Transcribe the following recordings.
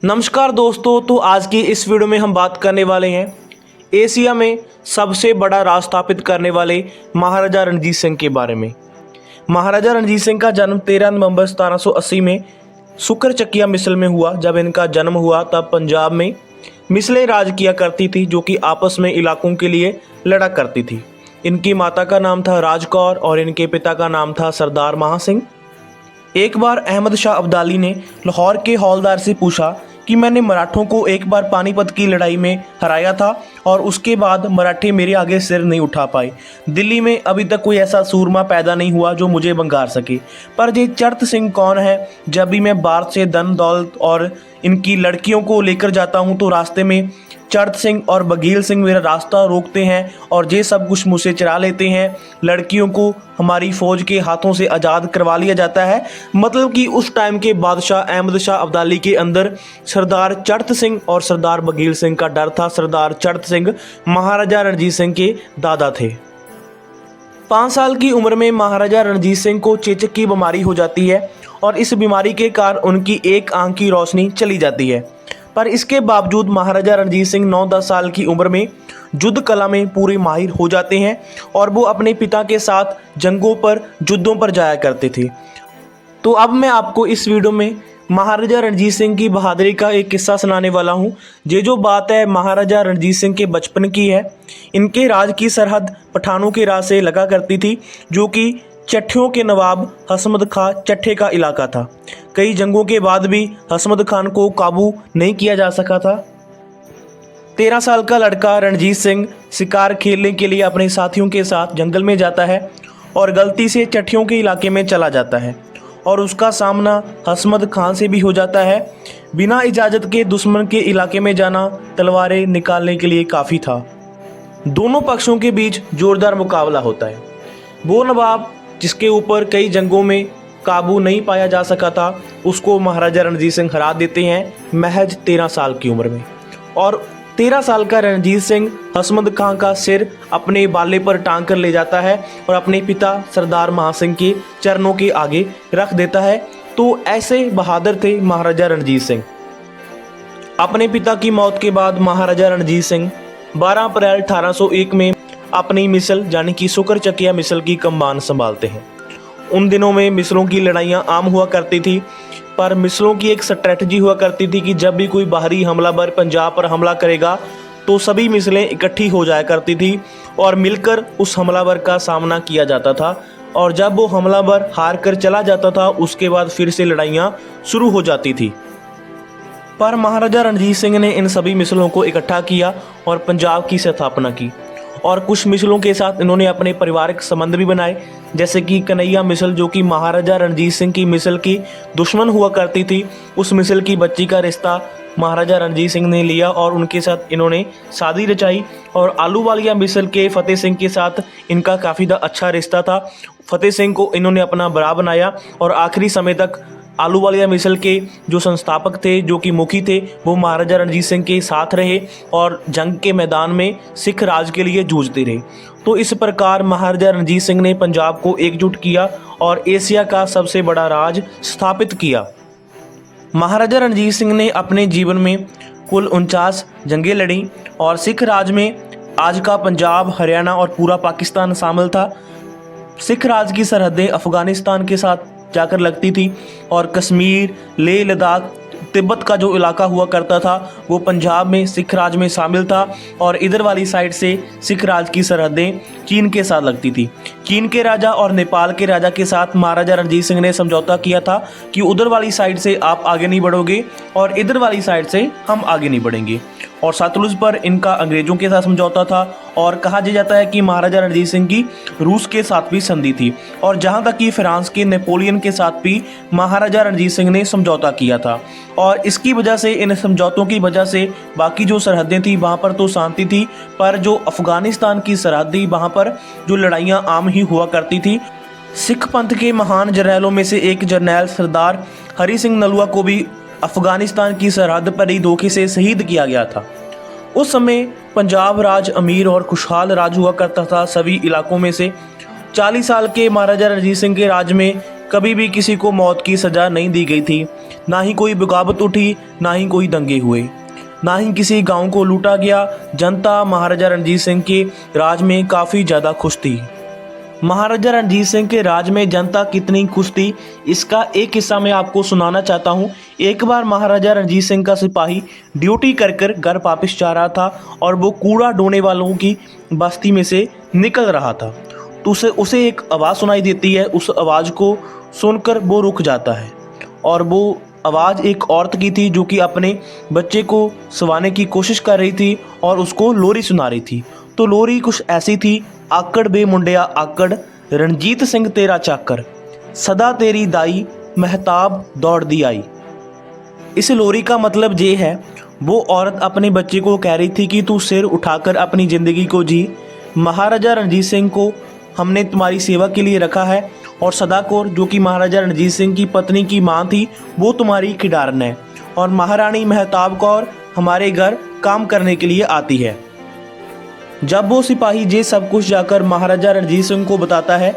नमस्कार दोस्तों। तो आज की इस वीडियो में हम बात करने वाले हैं एशिया में सबसे बड़ा राज स्थापित करने वाले महाराजा रणजीत सिंह के बारे में। महाराजा रणजीत सिंह का जन्म 13 नवंबर 1780 में सुकरचकिया मिसल में हुआ। जब इनका जन्म हुआ तब पंजाब में मिसलें राज किया करती थी जो कि आपस में इलाकों के लिए लड़ा करती थी। इनकी माता का नाम था राजकौर और इनके पिता का नाम था सरदार महासिंह। एक बार अहमद शाह अब्दाली ने लाहौर के हौलदार से पूछा कि मैंने मराठों को एक बार पानीपत की लड़ाई में हराया था और उसके बाद मराठे मेरे आगे सिर नहीं उठा पाए। दिल्ली में अभी तक कोई ऐसा सूरमा पैदा नहीं हुआ जो मुझे भंगार सके। पर ये चरत सिंह कौन है? जब भी मैं भारत से धन दौलत और इनकी लड़कियों को लेकर जाता हूँ तो रास्ते में चरत सिंह और बघेल सिंह मेरा रास्ता रोकते हैं और ये सब कुछ मुझसे चुरा लेते हैं। लड़कियों को हमारी फौज के हाथों से आज़ाद करवा लिया जाता है। मतलब कि उस टाइम के बादशाह अहमद शाह अब्दाली के अंदर सरदार चरत सिंह और सरदार बघेल सिंह का डर था। सरदार चरत सिंह महाराजा रणजीत सिंह के दादा थे। 5 साल की उम्र में महाराजा रणजीत सिंह को चेचक की बीमारी हो जाती है और इस बीमारी के कारण उनकी एक आंख की रोशनी चली जाती है। पर इसके बावजूद महाराजा रणजीत सिंह 9-10 साल की उम्र में युद्ध कला में पूरे माहिर हो जाते हैं और वो अपने पिता के साथ जंगों पर युद्धों पर जाया करते थे। तो अब मैं आपको इस वीडियो में महाराजा रणजीत सिंह की बहादुरी का एक किस्सा सुनाने वाला हूँ। ये जो बात है महाराजा रणजीत सिंह के बचपन की है। इनके राज की सरहद पठानों के राज से लगा करती थी जो कि चट्ठियों के नवाब हसमत खां चट्ठे का इलाका था। कई जंगों के बाद भी हसमत खान को काबू नहीं किया जा सका था। 13 साल का लड़का रणजीत सिंह शिकार खेलने के लिए अपने साथियों के साथ जंगल में जाता है और गलती से चट्ठियों के इलाके में चला जाता है और उसका सामना हसमत खान से भी हो जाता है। बिना इजाज़त के दुश्मन के इलाके में जाना तलवारें निकालने के लिए काफ़ी था। दोनों पक्षों के बीच जोरदार मुकाबला होता है। वो नवाब जिसके ऊपर कई जंगों में काबू नहीं पाया जा सका था उसको महाराजा रणजीत सिंह हरा देते हैं महज 13 साल की उम्र में। और 13 साल का रणजीत सिंह हसमत खां का सिर अपने बाले पर टांग कर ले जाता है और अपने पिता सरदार महासिंह के चरणों के आगे रख देता है। तो ऐसे बहादुर थे महाराजा रणजीत सिंह। अपने पिता की मौत के बाद महाराजा रणजीत सिंह 12 अप्रैल 1801 में अपनी मिसल यानी कि सुकरचकिया मिसल की कमान संभालते हैं। उन दिनों में मिसलों की लड़ाइयाँ आम हुआ करती थी, पर मिसलों की एक स्ट्रेटजी हुआ करती थी कि जब भी कोई बाहरी हमलावर पंजाब पर हमला करेगा तो सभी मिसलें इकट्ठी हो जाया करती थी और मिलकर उस हमलावर का सामना किया जाता था। और जब वो हमलावर हार कर चला जाता था उसके बाद फिर से लड़ाइयाँ शुरू हो जाती थी। पर महाराजा रणजीत सिंह ने इन सभी मिसलों को इकट्ठा किया और पंजाब की स्थापना की। और कुछ मिसलों के साथ इन्होंने अपने पारिवारिक संबंध भी बनाए, जैसे कि कन्हैया मिसल जो कि महाराजा रणजीत सिंह की मिसल की दुश्मन हुआ करती थी। उस मिसल की बच्ची का रिश्ता महाराजा रणजीत सिंह ने लिया और उनके साथ इन्होंने शादी रचाई। और आलूवालिया मिसल के फतेह सिंह के साथ इनका काफ़ी अच्छा रिश्ता था। फतेह सिंह को इन्होंने अपना बड़ा बनाया और आखिरी समय तक आलूवालिया मिसल के जो संस्थापक थे जो कि मुखी थे वो महाराजा रणजीत सिंह के साथ रहे और जंग के मैदान में सिख राज के लिए जूझते रहे। तो इस प्रकार महाराजा रणजीत सिंह ने पंजाब को एकजुट किया और एशिया का सबसे बड़ा राज स्थापित किया। महाराजा रणजीत सिंह ने अपने जीवन में कुल 49 जंगें लड़ी और सिख राज में आज का पंजाब, हरियाणा और पूरा पाकिस्तान शामिल था। सिख राज की सरहदें अफगानिस्तान के साथ जाकर लगती थी और कश्मीर, लेह लद्दाख, तिब्बत का जो इलाका हुआ करता था वो पंजाब में सिख राज में शामिल था। और इधर वाली साइड से सिख राज की सरहदें चीन के साथ लगती थी। चीन के राजा और नेपाल के राजा के साथ महाराजा रणजीत सिंह ने समझौता किया था कि उधर वाली साइड से आप आगे नहीं बढ़ोगे और इधर वाली साइड से हम आगे नहीं बढ़ेंगे। और सतलुज पर इनका अंग्रेजों के साथ समझौता था। और कहा जाता है कि महाराजा रणजीत सिंह की रूस के साथ भी संधि थी और जहां तक कि फ्रांस के नेपोलियन के साथ भी महाराजा रणजीत सिंह ने समझौता किया था। और इसकी वजह से, इन समझौतों की वजह से बाकी जो सरहदें थी वहां पर तो शांति थी, पर जो अफगानिस्तान की सरहद थी वहां पर जो लड़ाइयाँ आम ही हुआ करती थी। सिख पंथ के महान जर्नैलों में से एक जर्नैल सरदार हरि सिंह नलवा को भी अफगानिस्तान की सरहद पर ही धोखे से शहीद किया गया था। उस समय पंजाब राज अमीर और खुशहाल राज हुआ करता था। सभी इलाकों में से 40 साल के महाराजा रणजीत सिंह के राज में कभी भी किसी को मौत की सज़ा नहीं दी गई थी। ना ही कोई बगावत उठी, ना ही कोई दंगे हुए, ना ही किसी गांव को लूटा गया। जनता महाराजा रणजीत सिंह के राज में काफ़ी ज़्यादा खुश थी। महाराजा रणजीत सिंह के राज में जनता कितनी खुश थी, इसका एक किस्सा मैं आपको सुनाना चाहता हूँ। एक बार महाराजा रणजीत सिंह का सिपाही ड्यूटी कर कर घर वापस जा रहा था और वो कूड़ा ढोने वालों की बस्ती में से निकल रहा था, तो उसे एक आवाज़ सुनाई देती है। उस आवाज़ को सुनकर वो रुक जाता है और वो आवाज़ एक औरत की थी जो कि अपने बच्चे को सुलाने की कोशिश कर रही थी और उसको लोरी सुना रही थी। तो लोरी कुछ ऐसी थी, आकड़ बे मुंडिया आकड़, रणजीत सिंह तेरा चाकर, सदा तेरी दाई, महताब दौड़ दी आई। इस लोरी का मतलब ये है, वो औरत अपने बच्चे को कह रही थी कि तू सिर उठाकर अपनी ज़िंदगी को जी। महाराजा रणजीत सिंह को हमने तुम्हारी सेवा के लिए रखा है और सदा कौर जो कि महाराजा रणजीत सिंह की पत्नी की मां थी, वो तुम्हारी खिडारन है और महारानी महताब कौर हमारे घर काम करने के लिए आती है। जब वो सिपाही ये सब कुछ जाकर महाराजा रणजीत सिंह को बताता है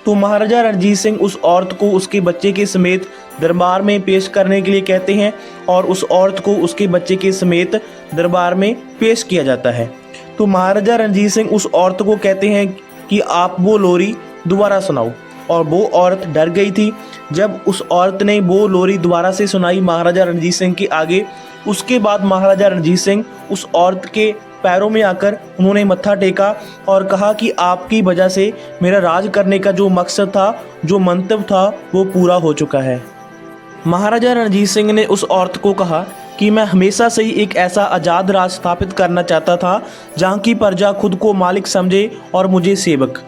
तो महाराजा रणजीत सिंह उस औरत को उसके बच्चे के समेत दरबार में पेश करने के लिए कहते हैं और उस औरत को उसके बच्चे के समेत दरबार में पेश किया जाता है। तो महाराजा रणजीत सिंह उस औरत को कहते हैं कि आप वो लोरी दोबारा सुनाओ, और वो औरत डर गई थी। जब उस औरत ने वो लोरी दोबारा से सुनाई महाराजा रणजीत सिंह के आगे, उसके बाद महाराजा रणजीत सिंह उस औरत के पैरों में आकर उन्होंने मत्था टेका और कहा कि आपकी वजह से मेरा राज करने का जो मकसद था, जो मंतव्य था, वो पूरा हो चुका है। महाराजा रणजीत सिंह ने उस औरत को कहा कि मैं हमेशा से ही एक ऐसा आज़ाद राज स्थापित करना चाहता था जहाँ की प्रजा खुद को मालिक समझे और मुझे सेवक।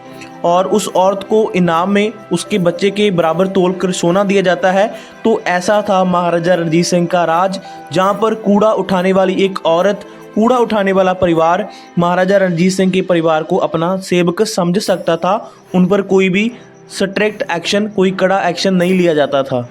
और उस औरत को इनाम में उसके बच्चे के बराबर तोलकर सोना दिया जाता है। तो ऐसा था महाराजा रणजीत सिंह का राज, जहाँ पर कूड़ा उठाने वाली एक औरत, कूड़ा उठाने वाला परिवार महाराजा रणजीत सिंह के परिवार को अपना सेवक समझ सकता था। उन पर कोई भी स्ट्रिक्ट एक्शन, कोई कड़ा एक्शन नहीं लिया जाता था।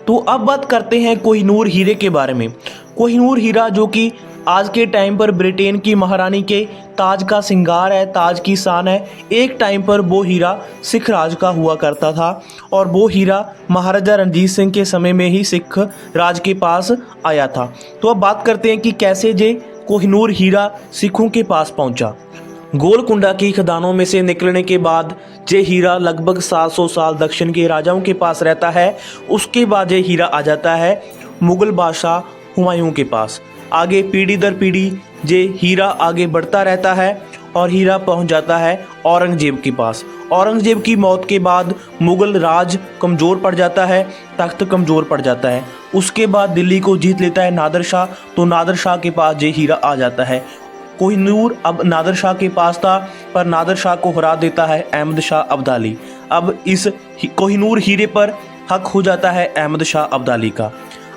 तो अब बात करते हैं कोहिनूर हीरे के बारे में। कोहिनूर हीरा जो कि आज के टाइम पर ब्रिटेन की महारानी के ताज का सिंगार है, ताज की शान है। एक टाइम पर वो हीरा सिख राज का हुआ करता था और वो हीरा महाराजा रणजीत सिंह के समय में ही सिख राज के पास आया था। तो अब बात करते हैं कि कैसे ये कोहिनूर हीरा सिखों के पास पहुंचा। गोलकुंडा की खदानों में से निकलने के बाद ये हीरा लगभग 700 साल दक्षिण के राजाओं के पास रहता है। उसके बाद ये हीरा आ जाता है मुगल बादशाह हुमायूं के पास। आगे पीढ़ी दर पीढ़ी ये हीरा आगे बढ़ता रहता है और हीरा पहुंच जाता है औरंगजेब के पास। औरंगजेब की मौत के बाद मुगल राज कमज़ोर पड़ जाता है, तख्त कमज़ोर पड़ जाता है। उसके बाद दिल्ली को जीत लेता है नादर शाह, तो नादर शाह के पास ये हीरा आ जाता है। कोहिनूर अब नादर शाह के पास था, पर नादर शाह को हरा देता है अहमद शाह अब्दाली। अब इस कोहिनूर हीरे पर हक हो जाता है अहमद शाह अब्दाली का।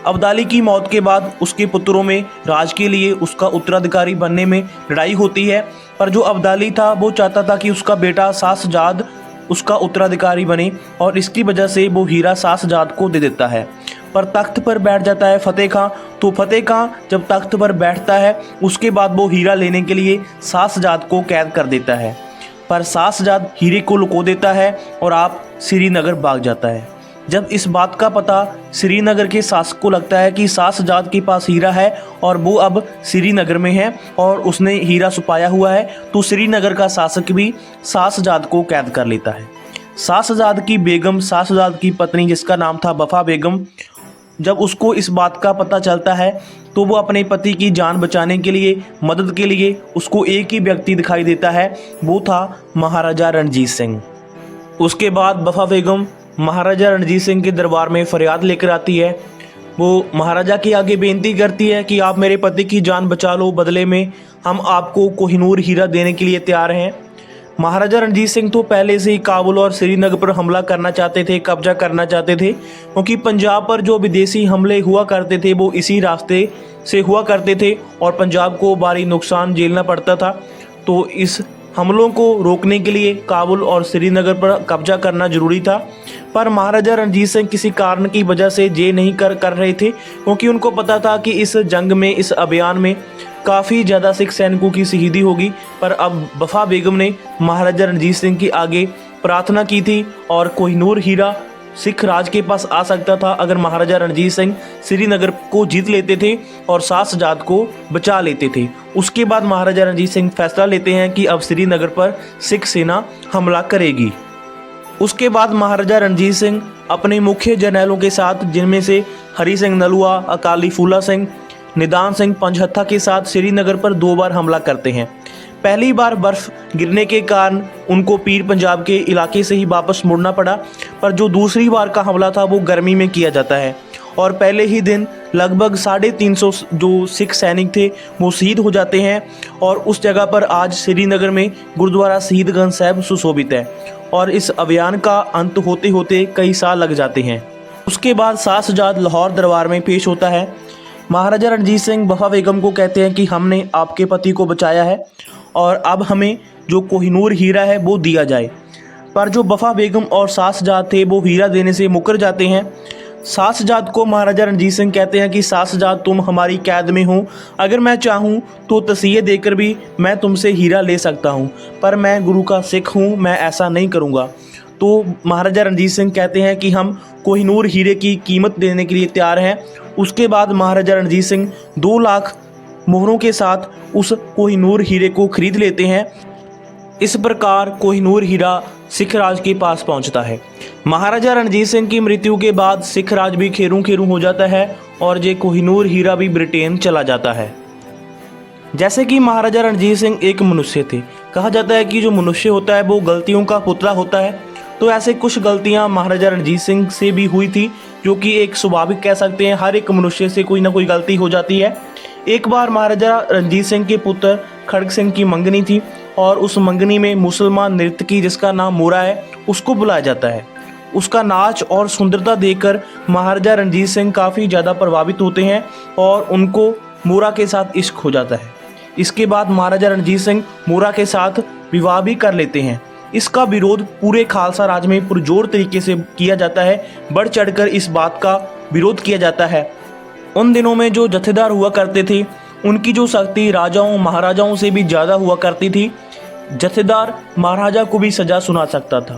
अब्दाली की मौत के बाद उसके पुत्रों में राज के लिए उसका उत्तराधिकारी बनने में लड़ाई होती है, पर जो अब्दाली था वो चाहता था कि उसका बेटा शाहजाद उसका उत्तराधिकारी बने और इसकी वजह से वो हीरा शाहजाद को दे देता है। पर तख्त पर बैठ जाता है फतेह खां। तो फतेह खां जब तख्त पर बैठता है उसके बाद वो हीरा लेने के लिए शाहजाद को कैद कर देता है, पर शाहजाद हीरे को लुको देता है और आप श्रीनगर भाग जाता है। जब इस बात का पता श्रीनगर के शासक को लगता है कि शाहजाद के पास हीरा है और वो अब श्रीनगर में है और उसने हीरा छुपाया हुआ है, तो श्रीनगर का शासक भी शाहजाद को कैद कर लेता है। शाहजाद की बेगम, शाहजाद की पत्नी जिसका नाम था वफा बेगम, जब उसको इस बात का पता चलता है तो वो अपने पति की जान बचाने के लिए, मदद के लिए उसको एक ही व्यक्ति दिखाई देता है, वो था महाराजा रणजीत सिंह। उसके बाद वफा बेगम महाराजा रणजीत सिंह के दरबार में फरियाद लेकर आती है। वो महाराजा के आगे बेनती करती है कि आप मेरे पति की जान बचा लो, बदले में हम आपको कोहिनूर हीरा देने के लिए तैयार हैं। महाराजा रणजीत सिंह तो पहले से ही काबुल और श्रीनगर पर हमला करना चाहते थे, कब्जा करना चाहते थे, क्योंकि पंजाब पर जो विदेशी हमले हुआ करते थे वो इसी रास्ते से हुआ करते थे और पंजाब को भारी नुकसान झेलना पड़ता था। तो इस हमलों को रोकने के लिए काबुल और श्रीनगर पर कब्जा करना जरूरी था, पर महाराजा रणजीत सिंह किसी कारण की वजह से ये नहीं कर रहे थे, क्योंकि उनको पता था कि इस जंग में, इस अभियान में काफ़ी ज़्यादा सिख सैनिकों की शहीदी होगी। पर अब वफा बेगम ने महाराजा रणजीत सिंह के आगे प्रार्थना की थी और कोहिनूर हीरा सिख राज के पास आ सकता था अगर महाराजा रणजीत सिंह श्रीनगर को जीत लेते थे और सासजाद को बचा लेते थे। उसके बाद महाराजा रणजीत सिंह फैसला लेते हैं कि अब श्रीनगर पर सिख सेना हमला करेगी। उसके बाद महाराजा रणजीत सिंह अपने मुख्य जर्नैलों के साथ, जिनमें से हरि सिंह नलुआ, अकाली फूला सिंह, निदान सिंह पंचहत्था के साथ श्रीनगर पर 2 बार हमला करते हैं। पहली बार बर्फ गिरने के कारण उनको पीर पंजाब के इलाके से ही वापस मुड़ना पड़ा, पर जो दूसरी बार का हमला था वो गर्मी में किया जाता है और पहले ही दिन लगभग 350 जो सिख सैनिक थे वो शहीद हो जाते हैं और उस जगह पर आज श्रीनगर में गुरुद्वारा शहीदगंज साहिब सुशोभित है और इस अभियान का अंत होते होते कई साल लग जाते हैं। उसके बाद सासजाद लाहौर दरबार में पेश होता है। महाराजा रणजीत सिंह बफा बेगम को कहते हैं कि हमने आपके पति को बचाया है और अब हमें जो कोहिनूर हीरा है वो दिया जाए, पर जो बफा बेगम और सासजाद थे वो हीरा देने से मुकर जाते हैं। सासजाद को महाराजा रणजीत सिंह कहते हैं कि सासजाद तुम हमारी कैद में हो, अगर मैं चाहूँ तो तसीहे देकर भी मैं तुमसे हीरा ले सकता हूँ, पर मैं गुरु का सिख हूँ, मैं ऐसा नहीं करूँगा। तो महाराजा रणजीत सिंह कहते हैं कि हम कोहिनूर हीरे की कीमत देने के लिए तैयार हैं। उसके बाद महाराजा रणजीत सिंह 2 लाख मोहरों के साथ उस कोहिनूर हीरे को खरीद लेते हैं। इस प्रकार कोहिनूर हीरा सिख राज के पास पहुंचता है। महाराजा रणजीत सिंह की मृत्यु के बाद सिख राज भी खेरूं खेरूं हो जाता है और ये कोहिनूर हीरा भी ब्रिटेन चला जाता है। जैसे कि महाराजा रणजीत सिंह एक मनुष्य थे, कहा जाता है कि जो मनुष्य होता है वो गलतियों का पुतला होता है, तो ऐसे कुछ गलतियां महाराजा रणजीत सिंह से भी हुई थी, जो कि एक स्वाभाविक कह सकते हैं, हर एक मनुष्य से कोई ना कोई गलती हो जाती है। एक बार महाराजा रणजीत सिंह के पुत्र खड़ग सिंह की मंगनी थी और उस मंगनी में मुसलमान नर्तकी जिसका नाम मोरा है उसको बुलाया जाता है। उसका नाच और सुंदरता देखकर महाराजा रणजीत सिंह काफ़ी ज़्यादा प्रभावित होते हैं और उनको मोरा के साथ इश्क हो जाता है। इसके बाद महाराजा रणजीत सिंह मोरा के साथ विवाह भी कर लेते हैं। इसका विरोध पूरे खालसा राज में पुरजोर तरीके से किया जाता है, बढ़ चढ़कर इस बात का विरोध किया जाता है। उन दिनों में जो जत्थेदार हुआ करते थे उनकी जो शक्ति राजाओं महाराजाओं से भी ज़्यादा हुआ करती थी। जत्थेदार महाराजा को भी सजा सुना सकता था।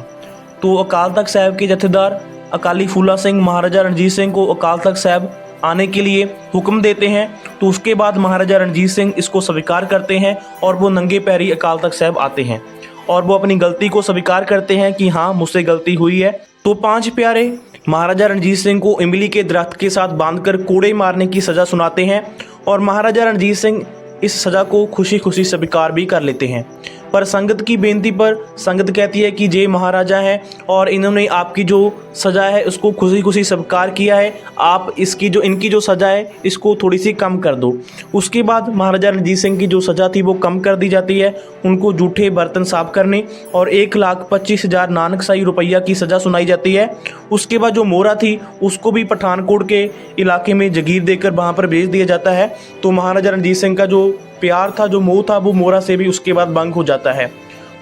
तो अकाल तख्त साहिब के जत्थेदार अकाली फूला सिंह महाराजा रणजीत सिंह को अकाल तख्त साहिब आने के लिए हुक्म देते हैं। तो उसके बाद महाराजा रणजीत सिंह इसको स्वीकार करते हैं और वो नंगे पैरी अकाल तख्त साहिब आते हैं और वो अपनी गलती को स्वीकार करते हैं कि हाँ मुझसे गलती हुई है। तो 5 प्यारे महाराजा रणजीत सिंह को इमली के दरख्त के साथ बांधकर कोड़े मारने की सज़ा सुनाते हैं और महाराजा रणजीत सिंह इस सज़ा को खुशी खुशी स्वीकार भी कर लेते हैं। पर संगत की बेनती पर संगत कहती है कि ये महाराजा हैं और इन्होंने आपकी जो सज़ा है उसको खुशी खुशी स्वीकार किया है, आप इनकी जो सज़ा है इसको थोड़ी सी कम कर दो। उसके बाद महाराजा रणजीत सिंह की जो सज़ा थी वो कम कर दी जाती है। उनको जूठे बर्तन साफ करने और 1,25,000 नानकशाही रुपया की सज़ा सुनाई जाती है। उसके बाद जो मोरा थी उसको भी पठानकोट के इलाके में जगीर देकर वहाँ पर भेज दिया जाता है। तो महाराजा रणजीत सिंह का जो प्यार था, जो मोह था, वो मोरा से भी उसके बाद भंग हो जाता है।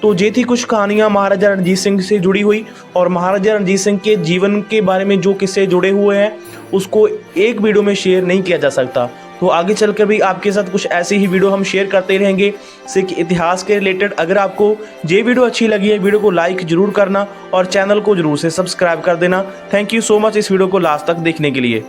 तो ये थी कुछ कहानियाँ महाराजा रणजीत सिंह से जुड़ी हुई और महाराजा रणजीत सिंह के जीवन के बारे में जो किस्से जुड़े हुए हैं उसको एक वीडियो में शेयर नहीं किया जा सकता। तो आगे चलकर भी आपके साथ कुछ ऐसी ही वीडियो हम शेयर करते रहेंगे सिख इतिहास के रिलेटेड। अगर आपको ये वीडियो अच्छी लगी है, वीडियो को लाइक जरूर करना और चैनल को जरूर से सब्सक्राइब कर देना। थैंक यू सो मच इस वीडियो को लास्ट तक देखने के लिए।